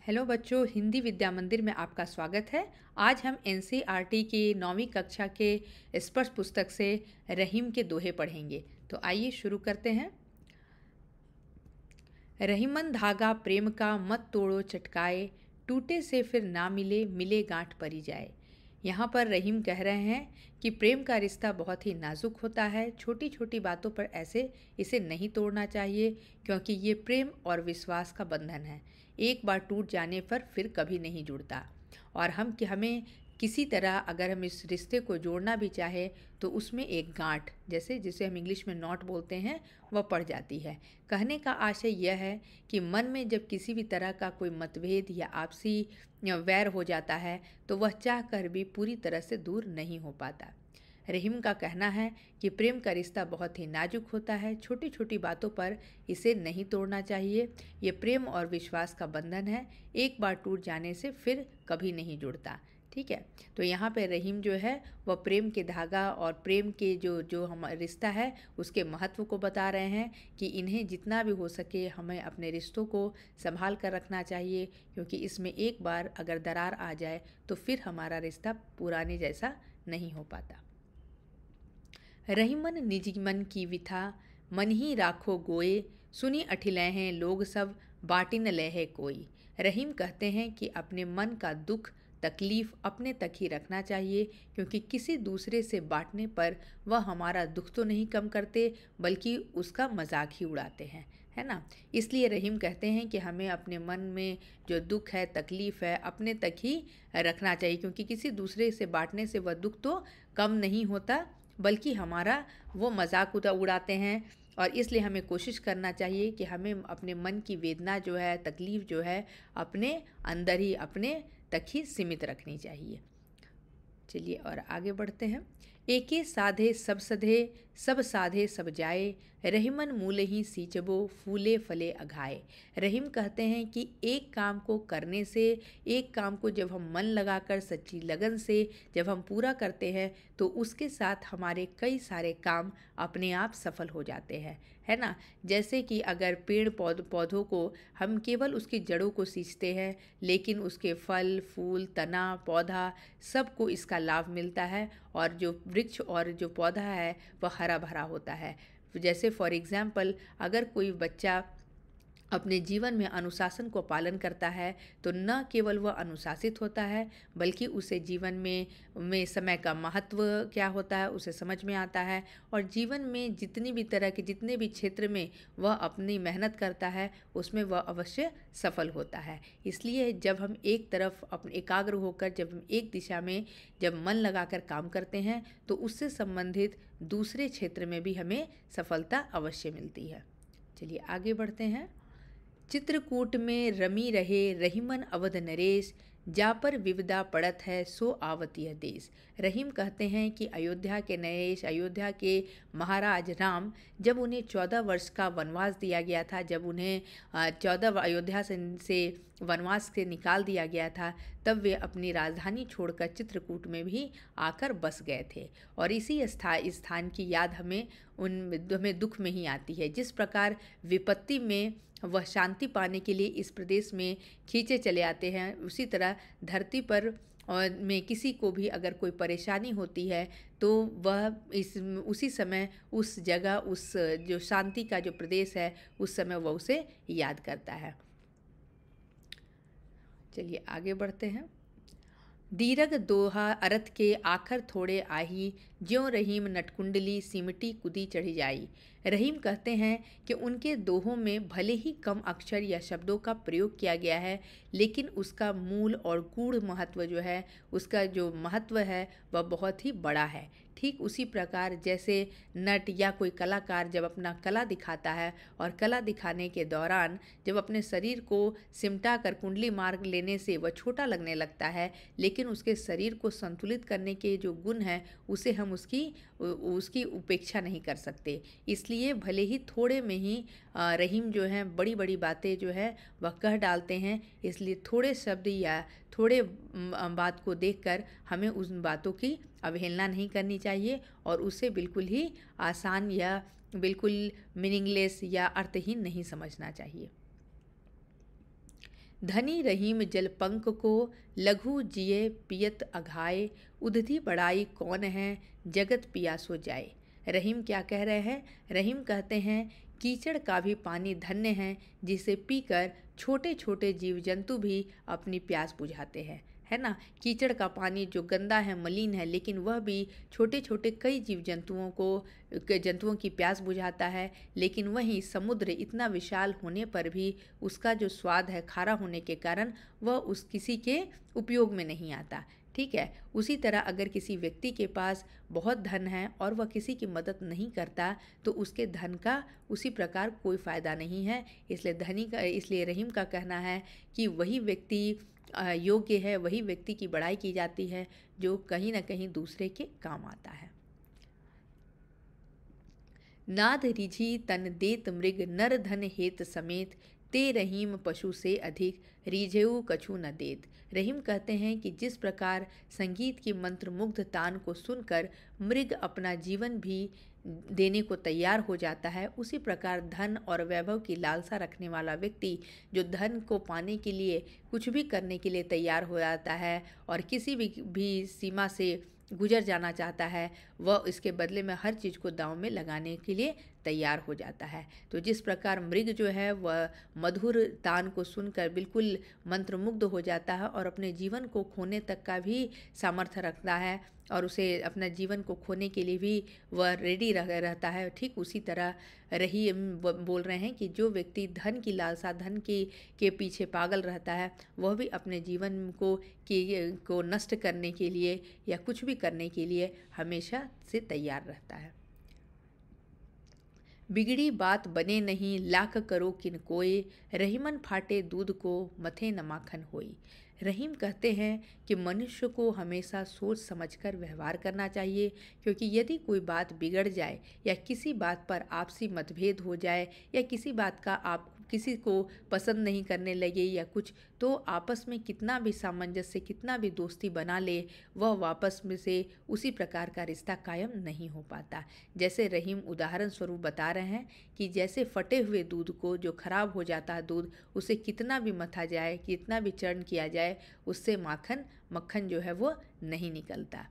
Hello बच्चों, हिंदी विद्या मंदिर में आपका स्वागत है। आज हम एनसीईआरटी की 9वीं कक्षा के स्पर्श पुस्तक से रहीम के दोहे पढ़ेंगे। तो आइए शुरू करते हैं। रहीमन धागा प्रेम का मत तोड़ो चटकाए, टूटे से फिर ना मिले मिले गांठ परी जाए। यहाँ पर रहीम कह रहे हैं कि प्रेम का रिश्ता बहुत ही नाजुक होता है। छोटी छोटी बातों पर ऐसे इसे नहीं तोड़ना चाहिए, क्योंकि ये प्रेम और विश्वास का बंधन है। एक बार टूट जाने पर फिर कभी नहीं जुड़ता। और हमें किसी तरह अगर हम इस रिश्ते को जोड़ना भी चाहे तो उसमें एक गांठ, जैसे जिसे हम इंग्लिश में नॉट बोलते हैं, वह पड़ जाती है। कहने का आशय यह है कि मन में जब किसी भी तरह का कोई मतभेद या आपसी वैर हो जाता है तो वह चाह कर भी पूरी तरह से दूर नहीं हो पाता। रहीम का कहना है कि प्रेम का रिश्ता बहुत ही नाजुक होता है। छोटी छोटी बातों पर इसे नहीं तोड़ना चाहिए। ये प्रेम और विश्वास का बंधन है। एक बार टूट जाने से फिर कभी नहीं जुड़ता। ठीक है, तो यहाँ पे रहीम जो है वह प्रेम के धागा और प्रेम के जो हम रिश्ता है उसके महत्व को बता रहे हैं कि इन्हें जितना भी हो सके हमें अपने रिश्तों को संभाल कर रखना चाहिए, क्योंकि इसमें एक बार अगर दरार आ जाए तो फिर हमारा रिश्ता पुराने जैसा नहीं हो पाता। रहीमन निज मन की विथा, मन ही राखो गोए, सुनी अठिलय हैं लोग सब, बाटी न लय है कोई। रहीम कहते हैं कि अपने मन का दुख तकलीफ़ अपने तक ही रखना चाहिए, क्योंकि किसी दूसरे से बांटने पर वह हमारा दुख तो नहीं कम करते बल्कि उसका मजाक ही उड़ाते हैं, है ना। इसलिए रहीम कहते हैं कि हमें अपने मन में जो दुख है तकलीफ़ है अपने तक ही रखना चाहिए, क्योंकि किसी दूसरे से बांटने से वह दुख तो कम नहीं होता बल्कि हमारा वो मजाक उड़ाते हैं। और इसलिए हमें कोशिश करना चाहिए कि हमें अपने मन की वेदना जो है तकलीफ़ जो है अपने अंदर ही अपने तक ही सीमित रखनी चाहिए। चलिए और आगे बढ़ते हैं। एके साधे सब सधे, सब साधे सब जाए, रहीमन मूल ही सींचबो, फूले फले अघाए। रहीम कहते हैं कि एक काम को करने से, एक काम को जब हम मन लगाकर सच्ची लगन से जब हम पूरा करते हैं तो उसके साथ हमारे कई सारे काम अपने आप सफल हो जाते हैं, है ना। जैसे कि अगर पेड़ पौधों को हम केवल उसकी जड़ों को सींचते हैं, लेकिन उसके फल फूल तना पौधा सबको इसका लाभ मिलता है, और जो वृक्ष और जो पौधा है वह हरा भरा होता है। जैसे फॉर एग्ज़ाम्पल अगर कोई बच्चा अपने जीवन में अनुशासन को पालन करता है तो न केवल वह अनुशासित होता है बल्कि उसे जीवन में समय का महत्व क्या होता है उसे समझ में आता है, और जीवन में जितनी भी तरह के जितने भी क्षेत्र में वह अपनी मेहनत करता है उसमें वह अवश्य सफल होता है। इसलिए जब हम एक तरफ अपने एकाग्र होकर जब हम एक दिशा में जब मन लगाकर काम करते हैं तो उससे संबंधित दूसरे क्षेत्र में भी हमें सफलता अवश्य मिलती है। चलिए आगे बढ़ते हैं। चित्रकूट में रमी रहे रहीमन अवध नरेश, जा पर विविधा पड़त है सो आवत यह देश। रहीम कहते हैं कि अयोध्या के नरेश, अयोध्या के महाराज राम, जब उन्हें 14 वर्ष का वनवास दिया गया था, जब उन्हें 14 अयोध्या से वनवास से निकाल दिया गया था, तब वे अपनी राजधानी छोड़कर चित्रकूट में भी आकर बस गए थे। और इसी स्थान की याद हमें दुख में ही आती है। जिस प्रकार विपत्ति में वह शांति पाने के लिए इस प्रदेश में खींचे चले आते हैं, उसी तरह धरती पर और में किसी को भी अगर कोई परेशानी होती है तो वह उसी समय उस जगह उस जो शांति का जो प्रदेश है उस समय वह उसे याद करता है। चलिए आगे बढ़ते हैं। दीरघ दोहा अरथ के आखर थोड़े आही, ज्यों रहीम नटकुंडली सिमटी कुदी चढ़ी जाई। रहीम कहते हैं कि उनके दोहों में भले ही कम अक्षर या शब्दों का प्रयोग किया गया है, लेकिन उसका मूल और गूढ़ महत्व जो है, उसका जो महत्व है वह बहुत ही बड़ा है। ठीक उसी प्रकार जैसे नट या कोई कलाकार जब अपना कला दिखाता है और कला दिखाने के दौरान जब अपने शरीर को सिमटा कर कुंडली मार लेने से वह छोटा लगने लगता है, लेकिन उसके शरीर को संतुलित करने के जो गुण हैं उसे हम उसकी उपेक्षा नहीं कर सकते। इसलिए भले ही थोड़े में ही रहीम जो हैं बड़ी बड़ी बातें जो है वह कह डालते हैं, इसलिए थोड़े शब्द या थोड़े बात को देखकर हमें उन बातों की अवहेलना नहीं करनी चाहिए और उसे बिल्कुल ही आसान या बिल्कुल मीनिंगलेस या अर्थहीन नहीं समझना चाहिए। धनी रहीम जल पंक को, लघु जिये पियत अघाए, उधधी बड़ाई कौन है, जगत पियासो जाए। रहीम क्या कह रहे हैं? रहीम कहते हैं कीचड़ का भी पानी धन्य है, जिसे पीकर छोटे छोटे जीव जंतु भी अपनी प्यास बुझाते हैं, है ना। कीचड़ का पानी जो गंदा है, मलिन है, लेकिन वह भी छोटे छोटे कई जीव जंतुओं की प्यास बुझाता है। लेकिन वहीं समुद्र इतना विशाल होने पर भी उसका जो स्वाद है, खारा होने के कारण वह उस किसी के उपयोग में नहीं आता। ठीक है। उसी तरह अगर किसी व्यक्ति के पास बहुत धन है और वह किसी की मदद नहीं करता, तो उसके धन का उसी प्रकार कोई फ़ायदा नहीं है। इसलिए रहीम का कहना है कि वही व्यक्ति योग्य है, वही व्यक्ति की बड़ाई की जाती है जो कहीं ना कहीं दूसरे के काम आता है। नाद रिझी तन देत मृग, नर धन हेत समेत, ते रहीम पशु से अधिक, रिझेऊ कछु न देत। रहीम कहते हैं कि जिस प्रकार संगीत की मंत्र मुग्ध तान को सुनकर मृग अपना जीवन भी देने को तैयार हो जाता है, उसी प्रकार धन और वैभव की लालसा रखने वाला व्यक्ति जो धन को पाने के लिए कुछ भी करने के लिए तैयार हो जाता है और किसी भी सीमा से गुजर जाना चाहता है, वह इसके बदले में हर चीज़ को दांव में लगाने के लिए तैयार हो जाता है। तो जिस प्रकार मृग जो है वह मधुर तान को सुनकर बिल्कुल मंत्रमुग्ध हो जाता है और अपने जीवन को खोने तक का भी सामर्थ्य रखता है और उसे अपना जीवन को खोने के लिए भी वह रेडी रहता है, ठीक उसी तरह रहीम बोल रहे हैं कि जो व्यक्ति धन की लालसा, धन के पीछे पागल रहता है, वह भी अपने जीवन को नष्ट करने के लिए या कुछ भी करने के लिए हमेशा से तैयार रहता है। बिगड़ी बात बने नहीं, लाख करो किन कोय, रहीमन फाटे दूध को, मथे न माखन होई। रहीम कहते हैं कि मनुष्य को हमेशा सोच समझकर व्यवहार करना चाहिए, क्योंकि यदि कोई बात बिगड़ जाए या किसी बात पर आपसी मतभेद हो जाए या किसी बात का आप किसी को पसंद नहीं करने लगे या कुछ, तो आपस में कितना भी सामंजस्य, कितना भी दोस्ती बना ले, वह वापस में से उसी प्रकार का रिश्ता कायम नहीं हो पाता। जैसे रहीम उदाहरण स्वरूप बता रहे हैं कि जैसे फटे हुए दूध को, जो खराब हो जाता है दूध, उसे कितना भी मथा जाए, कितना भी चर्न किया जाए, उससे मक्खन जो है वो नहीं निकलता।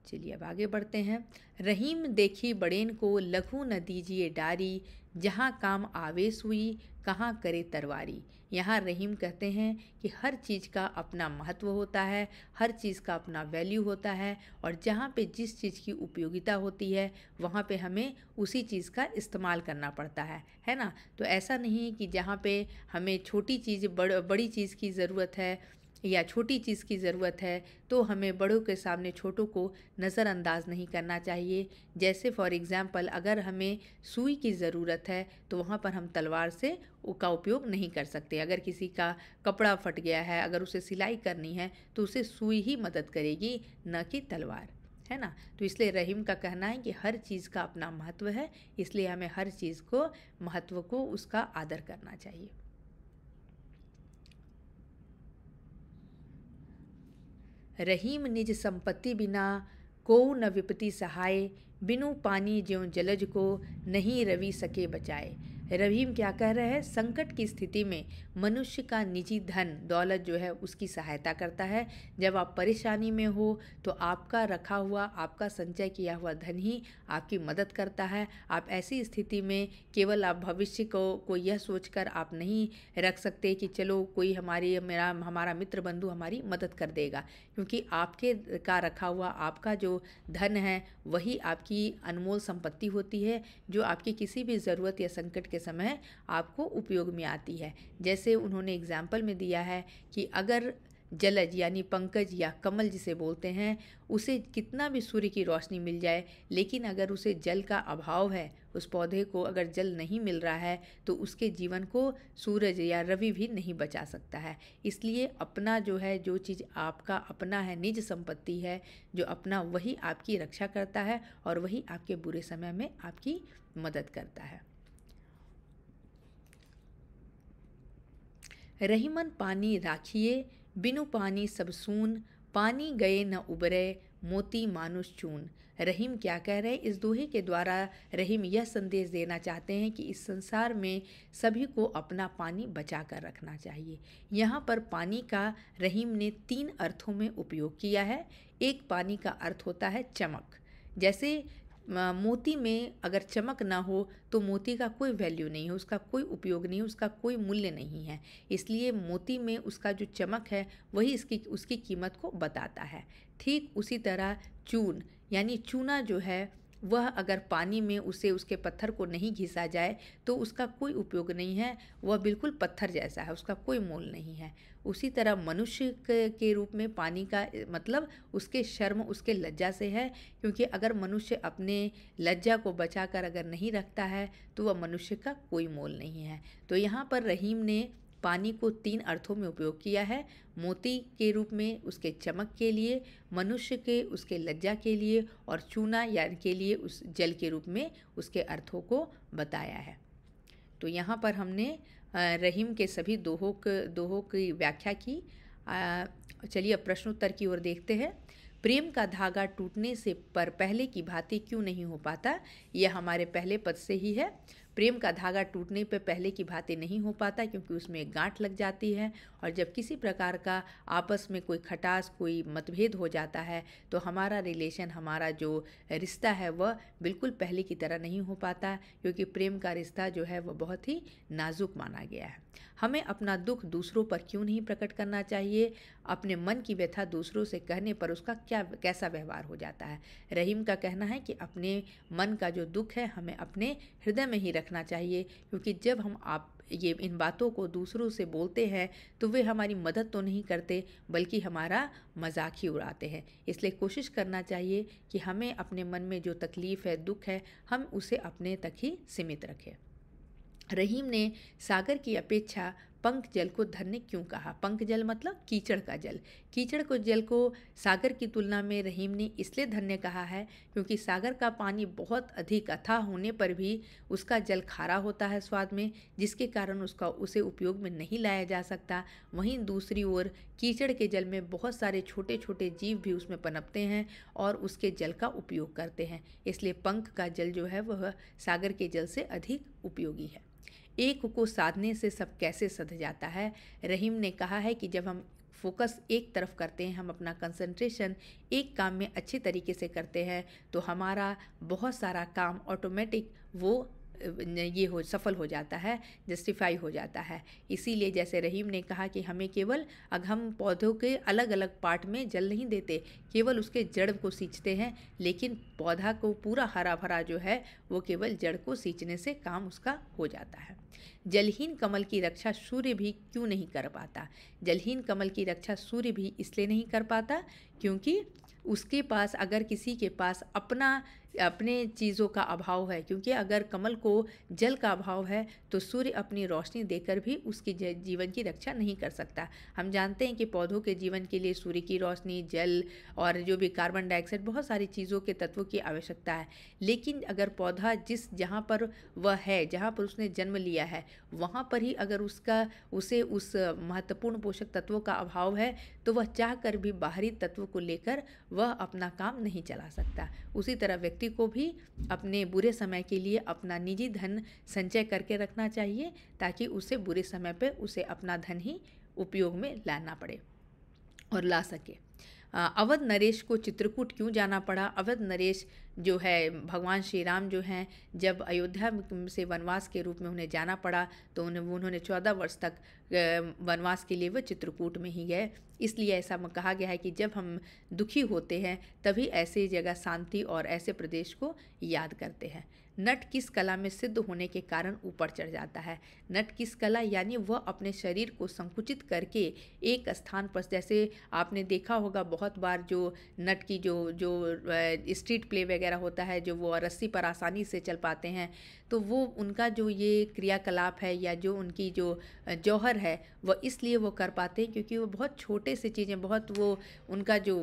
चलिए अब आगे बढ़ते हैं। रहीम देखी बड़ेन को, लघु न दीजिए डारी, जहाँ काम आवेश हुई, कहाँ करे तरवारी। यहाँ रहीम कहते हैं कि हर चीज़ का अपना महत्व होता है, हर चीज़ का अपना वैल्यू होता है, और जहाँ पे जिस चीज़ की उपयोगिता होती है वहाँ पे हमें उसी चीज़ का इस्तेमाल करना पड़ता है ना। तो ऐसा नहीं कि जहाँ पे हमें छोटी चीज़ बड़ी चीज़ की ज़रूरत है या छोटी चीज़ की ज़रूरत है, तो हमें बड़ों के सामने छोटों को नज़रअंदाज नहीं करना चाहिए। जैसे फॉर एग्ज़ाम्पल अगर हमें सुई की ज़रूरत है तो वहाँ पर हम तलवार से का उपयोग नहीं कर सकते। अगर किसी का कपड़ा फट गया है, अगर उसे सिलाई करनी है, तो उसे सुई ही मदद करेगी, न कि तलवार, है ना। तो इसलिए रहीम का कहना है कि हर चीज़ का अपना महत्व है, इसलिए हमें हर चीज़ को, महत्व को, उसका आदर करना चाहिए। रहीम निज संपत्ति बिना, कोऊ न विपत्ति सहाय, बिनु पानी ज्यों जलज को, नहीं रवि सके बचाए। रहीम क्या कह रहे हैं? संकट की स्थिति में मनुष्य का निजी धन दौलत जो है उसकी सहायता करता है। जब आप परेशानी में हो तो आपका रखा हुआ, आपका संचय किया हुआ धन ही आपकी मदद करता है। आप ऐसी स्थिति में केवल आप भविष्य को यह सोचकर आप नहीं रख सकते कि चलो कोई हमारा मित्र बंधु हमारी मदद कर देगा, क्योंकि आपके का रखा हुआ आपका जो धन है वही आपकी अनमोल संपत्ति होती है, जो आपकी किसी भी ज़रूरत या संकट के समय आपको उपयोग में आती है। जैसे उन्होंने एग्जाम्पल में दिया है कि अगर जलज यानी पंकज या कमल जिसे बोलते हैं, उसे कितना भी सूर्य की रोशनी मिल जाए, लेकिन अगर उसे जल का अभाव है, उस पौधे को अगर जल नहीं मिल रहा है, तो उसके जीवन को सूरज या रवि भी नहीं बचा सकता है। इसलिए अपना जो है, जो चीज़ आपका अपना है, निज संपत्ति है, जो अपना, वही आपकी रक्षा करता है और वही आपके बुरे समय में आपकी मदद करता है। रहीमन पानी राखिए, बिनु पानी सब सून, पानी गए न उबरे, मोती मानुष चून। रहीम क्या कह रहे हैं? इस दोहे के द्वारा रहीम यह संदेश देना चाहते हैं कि इस संसार में सभी को अपना पानी बचा कर रखना चाहिए। यहाँ पर पानी का रहीम ने 3 अर्थों में उपयोग किया है। एक पानी का अर्थ होता है चमक। जैसे मोती में अगर चमक ना हो तो मोती का कोई वैल्यू नहीं है, उसका कोई उपयोग नहीं है, उसका कोई मूल्य नहीं है। इसलिए मोती में उसका जो चमक है वही उसकी कीमत को बताता है। ठीक उसी तरह चून यानी चूना जो है वह अगर पानी में उसके पत्थर को नहीं घिसा जाए तो उसका कोई उपयोग नहीं है, वह बिल्कुल पत्थर जैसा है, उसका कोई मोल नहीं है। उसी तरह मनुष्य के रूप में पानी का मतलब उसके शर्म, उसके लज्जा से है, क्योंकि अगर मनुष्य अपने लज्जा को बचाकर अगर नहीं रखता है तो वह मनुष्य का कोई मोल नहीं है। तो यहाँ पर रहीम ने पानी को 3 अर्थों में उपयोग किया है। मोती के रूप में उसके चमक के लिए, मनुष्य के उसके लज्जा के लिए, और चूना यानी के लिए उस जल के रूप में उसके अर्थों को बताया है। तो यहाँ पर हमने रहीम के सभी दोहों की व्याख्या की। चलिए अब प्रश्नोत्तर की ओर देखते हैं। प्रेम का धागा टूटने से पर पहले की भांति क्यों नहीं हो पाता? यह हमारे पहले पद से ही है। प्रेम का धागा टूटने पर पहले की भांति नहीं हो पाता क्योंकि उसमें एक गांठ लग जाती है, और जब किसी प्रकार का आपस में कोई खटास, कोई मतभेद हो जाता है तो हमारा रिलेशन, हमारा जो रिश्ता है वह बिल्कुल पहले की तरह नहीं हो पाता, क्योंकि प्रेम का रिश्ता जो है वह बहुत ही नाजुक माना गया है। हमें अपना दुख दूसरों पर क्यों नहीं प्रकट करना चाहिए? अपने मन की व्यथा दूसरों से कहने पर उसका कैसा व्यवहार हो जाता है? रहीम का कहना है कि अपने मन का जो दुख है हमें अपने हृदय में ही रखना चाहिए, क्योंकि जब हम इन बातों को दूसरों से बोलते हैं तो वे हमारी मदद तो नहीं करते बल्कि हमारा मजाक ही उड़ाते हैं। इसलिए कोशिश करना चाहिए कि हमें अपने मन में जो तकलीफ़ है, दुख है, हम उसे अपने तक ही सीमित रखें। रहीम ने सागर की अपेक्षा पंक जल को धन्य क्यों कहा? पंक जल मतलब कीचड़ का जल। कीचड़ को जल को सागर की तुलना में रहीम ने इसलिए धन्य कहा है क्योंकि सागर का पानी बहुत अधिक अथाह होने पर भी उसका जल खारा होता है स्वाद में, जिसके कारण उसे उपयोग में नहीं लाया जा सकता। वहीं दूसरी ओर कीचड़ के जल में बहुत सारे छोटे छोटे जीव भी उसमें पनपते हैं और उसके जल का उपयोग करते हैं। इसलिए पंक का जल जो है वह सागर के जल से अधिक उपयोगी है। एक को साधने से सब कैसे सध जाता है? रहीम ने कहा है कि जब हम फोकस एक तरफ करते हैं, हम अपना कंसंट्रेशन एक काम में अच्छे तरीके से करते हैं तो हमारा बहुत सारा काम ऑटोमेटिक सफल हो जाता है, जस्टिफाई हो जाता है। इसीलिए जैसे रहीम ने कहा कि हमें केवल हम पौधों के अलग अलग पार्ट में जल नहीं देते, केवल उसके जड़ को सींचते हैं, लेकिन पौधा को पूरा हरा भरा जो है वो केवल जड़ को सींचने से काम उसका हो जाता है। जलहीन कमल की रक्षा सूर्य भी क्यों नहीं कर पाता? जलहीन कमल की रक्षा सूर्य भी इसलिए नहीं कर पाता क्योंकि उसके पास, अगर किसी के पास अपने चीज़ों का अभाव है, क्योंकि अगर कमल को जल का अभाव है तो सूर्य अपनी रोशनी देकर भी उसकी जीवन की रक्षा नहीं कर सकता। हम जानते हैं कि पौधों के जीवन के लिए सूर्य की रोशनी, जल और जो भी कार्बन डाइऑक्साइड, बहुत सारी चीज़ों के तत्वों की आवश्यकता है। लेकिन अगर पौधा जहाँ पर वह है, जहाँ पर उसने जन्म लिया है, वहाँ पर ही अगर उसे उस महत्वपूर्ण पोषक तत्वों का अभाव है तो वह चाह कर भी बाहरी तत्वों को लेकर वह अपना काम नहीं चला सकता। उसी तरह व्यक्ति को भी अपने बुरे समय के लिए अपना निजी धन संचय करके रखना चाहिए ताकि उसे बुरे समय पर उसे अपना धन ही उपयोग में लाना पड़े और ला सके। अवध नरेश को चित्रकूट क्यों जाना पड़ा? अवध नरेश जो है, भगवान श्री राम जो हैं, जब अयोध्या से वनवास के रूप में उन्हें जाना पड़ा तो उन्होंने 14 वर्ष तक वनवास के लिए वह चित्रकूट में ही गए। इसलिए ऐसा कहा गया है कि जब हम दुखी होते हैं तभी ऐसे जगह शांति और ऐसे प्रदेश को याद करते हैं। नट किस कला में सिद्ध होने के कारण ऊपर चढ़ जाता है? नट किस कला यानी वह अपने शरीर को संकुचित करके एक स्थान पर, जैसे आपने देखा होगा बहुत बार जो नट की जो स्ट्रीट प्ले वगैरह वगैरह होता है जो वो रस्सी पर आसानी से चल पाते हैं, तो वो उनका जो ये क्रियाकलाप है या जो उनकी जो जौहर है वह इसलिए वो कर पाते हैं क्योंकि वो बहुत छोटे से चीज़ें, बहुत वो उनका जो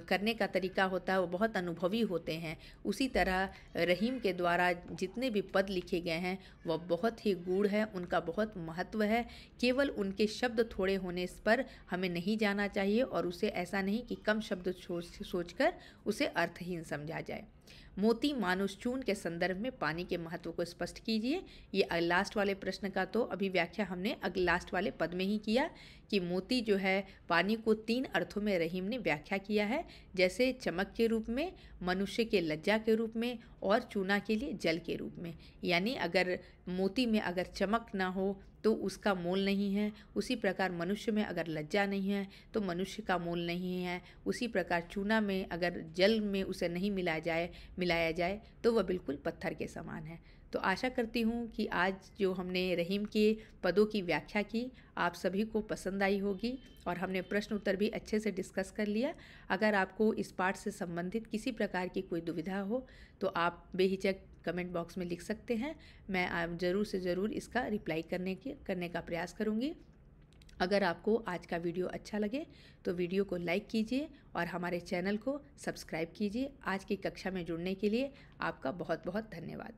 करने का तरीका होता है वो बहुत अनुभवी होते हैं। उसी तरह रहीम के द्वारा जितने भी पद लिखे गए हैं वह बहुत ही गूढ़ है, उनका बहुत महत्व है। केवल उनके शब्द थोड़े होने पर हमें नहीं जाना चाहिए और उसे ऐसा नहीं कि कम शब्द सोचकर उसे अर्थहीन समझा जाए। मोती मानुष चूर्ण के संदर्भ में पानी के महत्व को स्पष्ट कीजिए। ये लास्ट वाले प्रश्न का तो अभी व्याख्या हमने लास्ट वाले पद में ही किया कि मोती जो है पानी को 3 अर्थों में रहीम ने व्याख्या किया है, जैसे चमक के रूप में, मनुष्य के लज्जा के रूप में और चूना के लिए जल के रूप में। यानी अगर मोती में अगर चमक ना हो तो उसका मोल नहीं है, उसी प्रकार मनुष्य में अगर लज्जा नहीं है तो मनुष्य का मोल नहीं है, उसी प्रकार चूना में अगर जल में उसे नहीं मिलाया जाए तो वह बिल्कुल पत्थर के समान है। तो आशा करती हूँ कि आज जो हमने रहीम के पदों की व्याख्या की आप सभी को पसंद आई होगी और हमने प्रश्न उत्तर भी अच्छे से डिस्कस कर लिया। अगर आपको इस पाठ से संबंधित किसी प्रकार की कोई दुविधा हो तो आप बेहिचक कमेंट बॉक्स में लिख सकते हैं। मैं ज़रूर से ज़रूर इसका रिप्लाई करने का प्रयास करूँगी। अगर आपको आज का वीडियो अच्छा लगे तो वीडियो को लाइक कीजिए और हमारे चैनल को सब्सक्राइब कीजिए। आज की कक्षा में जुड़ने के लिए आपका बहुत बहुत धन्यवाद।